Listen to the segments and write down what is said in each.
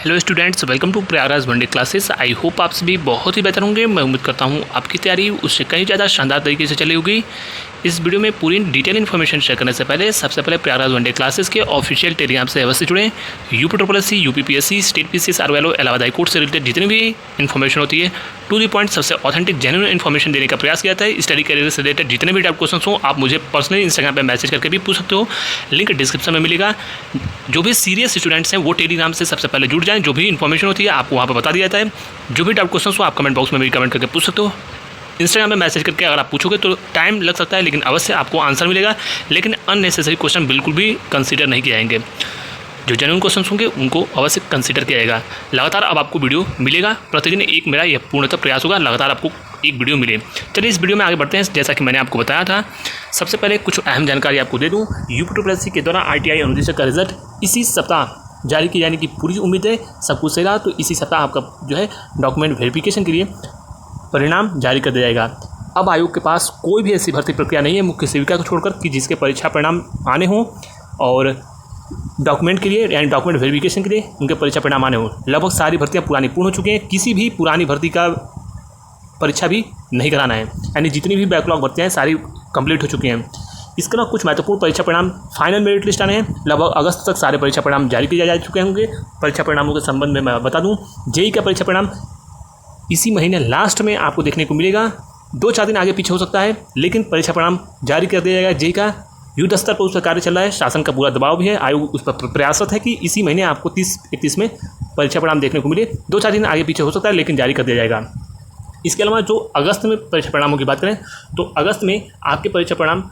Hello students, welcome to Prayagraj one day classes. I hope आप सभी बहुत ही बेहतर होंगे। मैं उम्मीद करता हूँ आपकी तैयारी उससे कहीं ज़्यादा शानदार तरीके से चली होगी। इस वीडियो में पूरी डिटेल इन्फॉर्मेशन शेयर करने से पहले सबसे पहले प्रयागराज वनडे क्लासेस के ऑफिशियल टेलीग्राम से अवश्य जुड़ें। UP UPPSC, state PCS, ROLO, Allahabad high court से रिलेटेड जितनी भी इन्फॉर्मेशन होती है टू द पॉइंट सबसे ऑथेंटिक जेन्युइन इन्फॉर्मेशन देने का प्रयास किया था। स्टडी करियर से रिलेटेड जितने भी डाउट क्वेश्चन हो आप मुझे पर्सनली इंस्टाग्राम पर मैसेज करके भी पूछ सकते हो। लिंक डिस्क्रिप्शन में मिलेगा। जो भी सीरियस स्टूडेंट्स हैं वो टेलीग्राम से सबसे पहले जुड़ जाएं। जो भी इन्फॉर्मेशन होती है आपको वहाँ पर बता दिया जाता है। जो भी डाउट क्वेश्चन हो आप कमेंट बॉक्स में भी कमेंट करके पूछ सकते हो। इंस्टाग्राम में मैसेज करके अगर आप पूछोगे तो टाइम लग सकता है, लेकिन अवश्य आपको आंसर मिलेगा। लेकिन अननेसेसरी क्वेश्चन बिल्कुल भी कंसीडर नहीं किए जाएंगे। जो जेन्युइन क्वेश्चन होंगे उनको अवश्य कंसीडर किया जाएगा। लगातार अब आपको वीडियो मिलेगा। प्रतिदिन एक मेरा यह पूर्णतः प्रयास होगा लगातार आपको एक वीडियो मिले। चलिए इस वीडियो में आगे बढ़ते हैं। जैसा कि मैंने आपको बताया था, सबसे पहले कुछ अहम जानकारी आपको दे दूँ। यूपी के द्वारा RTI अनुदेशक का रिजल्ट इसी सप्ताह जारी किए जाने की पूरी उम्मीद है। सब कुछ सही रहा तो इसी सप्ताह आपका जो है डॉक्यूमेंट वेरिफिकेशन के लिए परिणाम जारी कर दिया जाएगा। अब आयोग के पास कोई भी ऐसी भर्ती प्रक्रिया नहीं है मुख्य सेविका को छोड़कर कि जिसके परीक्षा परिणाम आने हों और डॉक्यूमेंट के लिए यानी डॉक्यूमेंट वेरिफिकेशन के लिए उनके परीक्षा परिणाम आने हों। लगभग सारी भर्तियाँ पुरानी पूर्ण हो चुकी हैं। किसी भी पुरानी भर्ती का परीक्षा भी नहीं कराना है, यानी जितनी भी बैकलॉग भर्तियाँ हैं सारी कंप्लीट हो चुकी हैं। इसके अलावा कुछ महत्वपूर्ण परीक्षा परिणाम फाइनल मेरिट लिस्ट आने हैं। लगभग अगस्त तक सारे परीक्षा परिणाम जारी किए जा चुके होंगे। परीक्षा परिणामों के संबंध में मैं बता दूं, जेई का परीक्षा परिणाम इसी महीने लास्ट में आपको देखने को मिलेगा। 2-4 दिन आगे पीछे हो सकता है, लेकिन परीक्षा परिणाम जारी कर दिया जाएगा। जेई का युद्ध स्तर पर उस पर कार्य चल रहा है। शासन का पूरा दबाव भी है। आयोग उस पर प्रयासरत है कि इसी महीने आपको 30-31 में परीक्षा परिणाम देखने को मिले। 2-4 दिन आगे पीछे हो सकता है, लेकिन जारी कर दिया जाएगा। इसके अलावा जो अगस्त में परीक्षा परिणामों की बात करें तो अगस्त में आपके परीक्षा परिणाम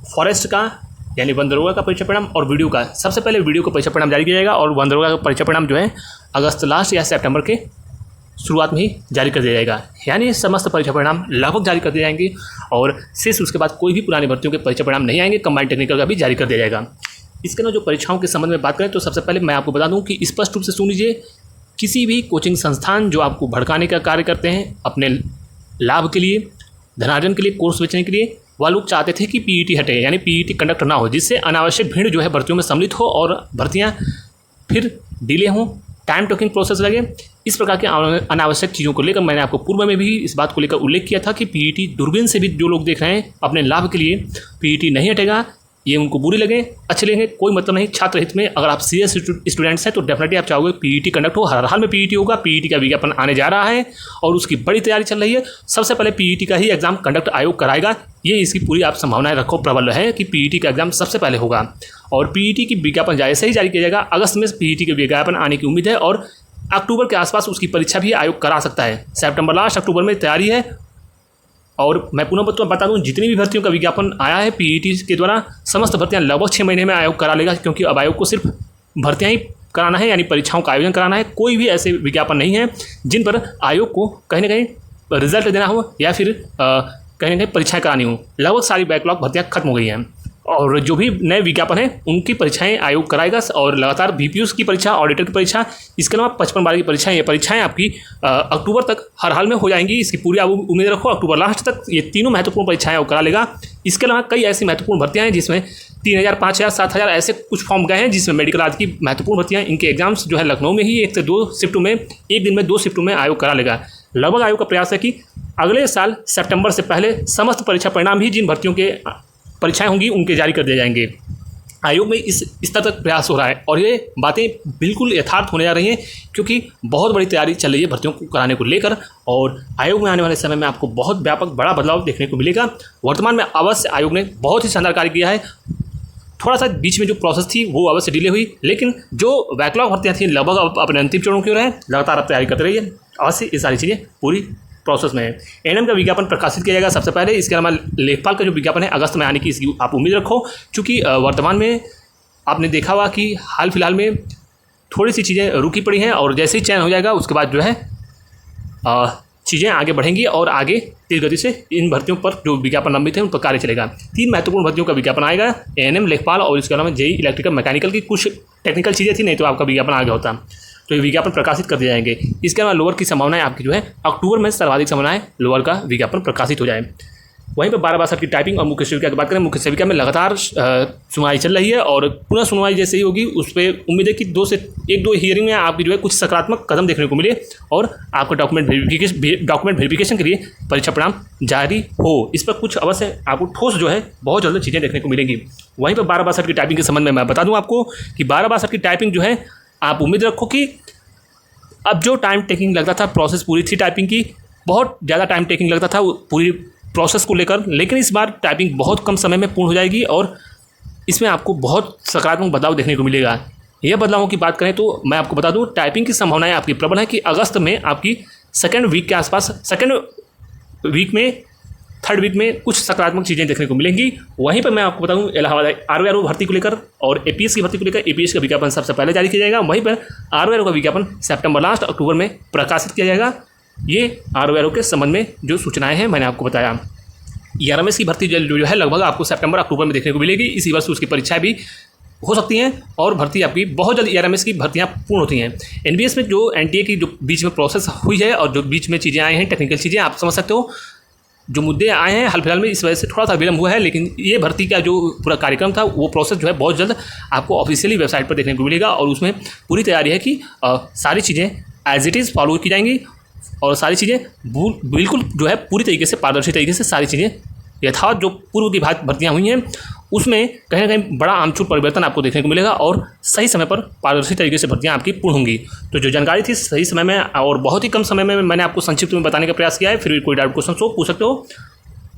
फॉरेस्ट का यानी वन दरोगा का परीक्षा परिणाम और वीडियो का, सबसे पहले वीडियो का परीक्षा परिणाम जारी किया जाएगा और वन दरोगा का परीक्षा परिणाम जो है अगस्त लास्ट या सितंबर के शुरुआत में ही जारी कर दिया जाएगा। यानी समस्त परीक्षा परिणाम लगभग जारी कर दिए जाएंगे और शेष उसके बाद कोई भी पुरानी भर्तियों के परीक्षा परिणाम नहीं आएंगे। कंबाइंड टेक्निकल का भी जारी कर दिया जाएगा। इसके अलावा जो परीक्षाओं के संबंध में बात करें तो सबसे पहले मैं आपको बता दूं कि स्पष्ट रूप से सुन लीजिए, किसी भी कोचिंग संस्थान जो आपको भड़काने का कार्य करते हैं अपने लाभ के लिए, धनार्जन के लिए, कोर्स बेचने के लिए, वह लोग चाहते थे कि PET हटे यानी PET कंडक्ट ना हो, जिससे अनावश्यक भीड़ जो है भर्तियों में सम्मिलित हो और भर्तियां फिर डिले हों, टाइम टेकिंग प्रोसेस लगे। इस प्रकार के अनावश्यक चीज़ों को लेकर मैंने आपको पूर्व में भी इस बात को लेकर उल्लेख किया था कि PET दूरबीन से भी जो लोग देख रहे हैं अपने लाभ के लिए PET नहीं हटेगा। ये उनको बुरी लगे अच्छे लगे कोई मतलब नहीं। छात्र हित में अगर आप सीरियस स्टूडेंट्स हैं तो डेफिनेटली आप चाहोगे PET कंडक्ट हो। हर हाल में PET होगा। PET का विज्ञापन आने जा रहा है और उसकी बड़ी तैयारी चल रही है। सबसे पहले PET का ही एग्जाम कंडक्ट आयोग कराएगा। ये इसकी पूरी आप संभावनाएं रखो, प्रबल है कि PET का एग्जाम सबसे पहले होगा और PET की विज्ञापन जैसे ही जारी किया जाएगा अगस्त में PET के विज्ञापन आने की उम्मीद है और अक्टूबर के आसपास उसकी परीक्षा भी आयोग करा सकता है। सितंबर लास्ट अक्टूबर में तैयारी है। और मैं पुनः बता दूं, जितनी भी भर्तियों का विज्ञापन आया है PET के द्वारा समस्त भर्तियां लगभग 6 महीने में आयोग करा लेगा, क्योंकि अब आयोग को सिर्फ भर्तियां ही कराना है यानी परीक्षाओं का आयोजन कराना है। कोई भी ऐसे विज्ञापन नहीं है जिन पर आयोग को कहीं ना कहीं रिजल्ट देना हो या फिर कहीं ना कहीं परीक्षाएँ करानी हो। लगभग सारी बैकलॉग भर्तियाँ खत्म हो गई हैं और जो भी नए विज्ञापन हैं उनकी परीक्षाएं आयोग कराएगा और लगातार VPOs की परीक्षा, ऑडिटर की परीक्षा, इसके अलावा 55 की परीक्षाएं, ये परीक्षाएं आपकी अक्टूबर तक हर हाल में हो जाएंगी। इसकी पूरी आप उम्मीद रखो। अक्टूबर लास्ट तक ये तीनों महत्वपूर्ण परीक्षाएं आयोग करा लेगा। इसके अलावा कई ऐसी महत्वपूर्ण भर्तियाँ हैं जिसमें 3000, 5000, 7000 ऐसे कुछ फॉर्म गए हैं जिसमें मेडिकल आदि की महत्वपूर्ण भर्तियाँ, इनके एग्जाम्स जो है लखनऊ में ही 1 से 2 शिफ्टों में, एक दिन में 2 शिफ्टों में आयोग करा लेगा। लगभग आयोग का प्रयास है कि अगले साल सितंबर से पहले समस्त परीक्षा परिणाम भी जिन भर्तियों के परीक्षाएं होंगी उनके जारी कर दिए जाएंगे। आयोग में इस स्तर तक प्रयास हो रहा है और ये बातें बिल्कुल यथार्थ होने जा रही हैं, क्योंकि बहुत बड़ी तैयारी चल रही है भर्तियों को कराने को लेकर और आयोग में आने वाले समय में आपको बहुत व्यापक बड़ा बदलाव देखने को मिलेगा। वर्तमान में अवश्य आयोग ने बहुत ही शानदार कार्य किया है। थोड़ा सा बीच में जो प्रोसेस थी वो अवश्य डिले हुई, लेकिन जो बैकलॉग भर्तियाँ थी लगभग अब अपने अंतिम चरणों की ओर है। लगातार आप तैयारी करते रहिए। अवश्य ये सारी चीज़ें पूरी प्रोसेस में है। ANM का विज्ञापन प्रकाशित किया जाएगा सबसे पहले। इसके अलावा लेखपाल का जो विज्ञापन है अगस्त में आने की इसकी आप उम्मीद रखो, क्योंकि वर्तमान में आपने देखा हुआ कि हाल फिलहाल में थोड़ी सी चीज़ें रुकी पड़ी हैं और जैसे ही चयन हो जाएगा उसके बाद जो है चीज़ें आगे बढ़ेंगी और आगे तेज गति से इन भर्तियों पर जो विज्ञापन लंबित है उन पर कार्य चलेगा। 3 महत्वपूर्ण भर्तियों का विज्ञापन आएगा, ANM, लेखपाल और इसके अलावा JEE इलेक्ट्रिकल मैकेनिकल की कुछ टेक्निकल चीज़ें थी, नहीं तो आपका विज्ञापन आगे होता, तो ये विज्ञापन प्रकाशित कर दिए जाएंगे। इसके अलावा लोअर की संभावनाएं आपकी जो है अक्टूबर में सर्वाधिक संभावनाएं लोअर का विज्ञापन प्रकाशित हो जाए। वहीं पर 12/62 की टाइपिंग और मुख्य सेविका की बात करें, मुख्य सेविका में लगातार सुनवाई चल रही है और पुनः सुनवाई जैसे ही होगी उस पर उम्मीद है कि 1-2 हियरिंग में आपकी जो है कुछ सकारात्मक कदम देखने को मिले और आपको डॉक्यूमेंट वेरिफिकेशन के लिए परीक्षा परिणाम जारी हो। इस पर कुछ अवश्य आपको ठोस जो है बहुत जल्द चीज़ें देखने को मिलेंगी। वहीं पर 12/62 की टाइपिंग के संबंध में मैं बता दूँ आपको कि 12/62 की टाइपिंग जो है आप उम्मीद रखो कि अब जो टाइम टेकिंग लगता था, प्रोसेस पूरी थी टाइपिंग की, बहुत ज़्यादा टाइम टेकिंग लगता था पूरी प्रोसेस को लेकर, लेकिन इस बार टाइपिंग बहुत कम समय में पूर्ण हो जाएगी और इसमें आपको बहुत सकारात्मक बदलाव देखने को मिलेगा। यह बदलावों की बात करें तो मैं आपको बता दूं, टाइपिंग की संभावनाएं आपकी प्रबल है कि अगस्त में आपकी सेकेंड वीक के आसपास, थर्ड वीक में कुछ सकारात्मक चीज़ें देखने को मिलेंगी। वहीं पर मैं आपको बता दूं, इलाहाबाद RO भर्ती को लेकर और APS की भर्ती को लेकर APS का विज्ञापन सबसे पहले जारी किया जाएगा। वहीं पर RO का विज्ञापन सितंबर लास्ट अक्टूबर में प्रकाशित किया जाएगा। ये RO के संबंध में जो सूचनाएं हैं मैंने आपको बताया। ERMS की भर्ती जो है लगभग आपको सितंबर अक्टूबर में देखने को मिलेगी। इसी वर्ष उसकी परीक्षाएं भी हो सकती हैं और भर्ती आपकी बहुत जल्द ERMS की भर्तियां पूर्ण होती हैं। NBS में जो NTA की जो बीच में प्रोसेस हुई है और जो बीच में चीज़ें आई हैं, टेक्निकल चीज़ें आप समझ सकते हो, जो मुद्दे आए हैं हाल फिलहाल में, इस वजह से थोड़ा सा विलम्ब हुआ है, लेकिन ये भर्ती का जो पूरा कार्यक्रम था वो प्रोसेस जो है बहुत जल्द आपको ऑफिशियली वेबसाइट पर देखने को मिलेगा और उसमें पूरी तैयारी है कि सारी चीज़ें एज इट इज़ फॉलो की जाएंगी और सारी चीज़ें बिल्कुल जो है पूरी तरीके से पारदर्शी तरीके से सारी चीज़ें यथावत जो पूर्व की भर्तियाँ हुई हैं उसमें कहीं ना कहीं बड़ा आमचूर परिवर्तन आपको देखने को मिलेगा और सही समय पर पारदर्शी तरीके से भर्तियाँ आपकी पूर्ण होंगी। तो जो जानकारी थी सही समय में और बहुत ही कम समय में मैंने आपको संक्षिप्त में बताने का प्रयास किया है। फिर भी कोई डाउट क्वेश्चन हो पूछ सकते हो।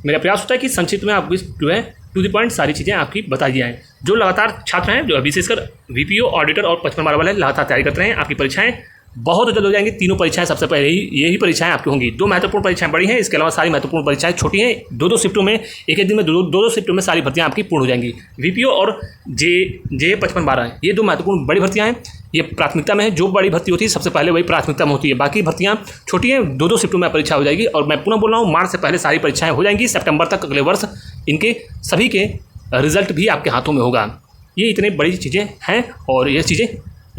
मेरा प्रयास होता है कि संक्षिप्त में आपको जो है टू द पॉइंट सारी चीज़ें आपकी बताई जाएँ। जो लगातार छात्र हैं, जो विशेषकर VPO, ऑडिटर और 55 वाले लगातार तैयारी करते हैं, आपकी परीक्षाएँ बहुत जल्द हो जाएंगी। तीनों परीक्षाएं सबसे पहले यही परीक्षाएं आपकी होंगी। 2 महत्वपूर्ण परीक्षाएं बड़ी हैं, इसके अलावा सारी महत्वपूर्ण परीक्षाएं छोटी हैं। 2-2 शिफ्टों में, एक दिन में 2-2 शिफ्टों में सारी भर्तियां आपकी पूर्ण हो जाएंगी। VPO और जे 55-12 ये 2 महत्वपूर्ण बड़ी भर्तियां हैं। ये प्राथमिकता में है, जो बड़ी भर्ती होती है सबसे पहले वही प्राथमिकता में होती है। बाकी भर्तियां छोटी हैं, 2-2 शिफ्टों में परीक्षा हो जाएगी। और मैं पुनः बोल रहा हूँ, मार्च से पहले सारी परीक्षाएं हो जाएंगी। सितंबर तक अगले वर्ष इनके सभी के रिजल्ट भी आपके हाथों में होगा। ये इतनी बड़ी चीज़ें हैं और ये चीज़ें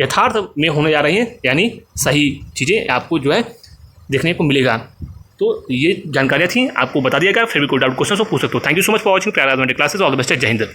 यथार्थ में होने जा रही हैं, यानी सही चीज़ें आपको जो है देखने को मिलेगा। तो ये जानकारियाँ थी, आपको बता दिया गया। फिर भी कोई डाउट क्वेश्चन हो पूछ सकते हो। Thank you so much for watching Prayagraj classes. All the best. जय हिंद।